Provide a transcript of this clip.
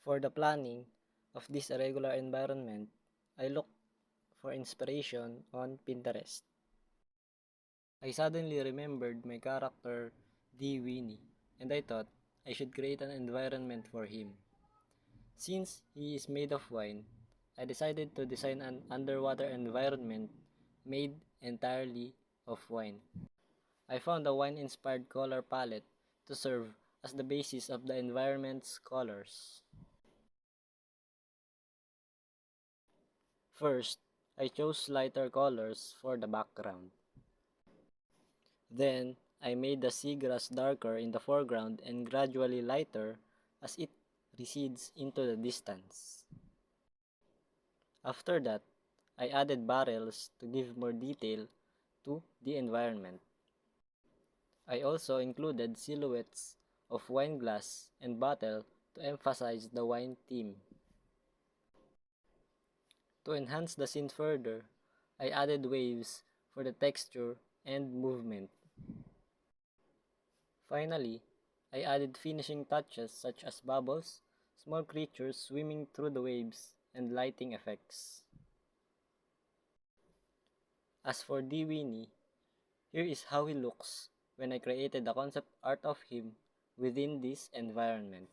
For the planning of this irregular environment, I looked for inspiration on Pinterest. I suddenly remembered my character, D. Winnie, and I thought I should create an environment for him. Since he is made of wine, I decided to design an underwater environment made entirely of wine. I found a wine-inspired color palette to serve as the basis of the environment's colors. First, I chose lighter colors for the background. Then, I made the seagrass darker in the foreground and gradually lighter as it recedes into the distance. After that, I added barrels to give more detail to the environment. I also included silhouettes of wine glass and bottle to emphasize the wine theme. To enhance the scene further, I added waves for the texture and movement. Finally, I added finishing touches such as bubbles, small creatures swimming through the waves, and lighting effects. As for Dewini, here is how he looks when I created the concept art of him within this environment.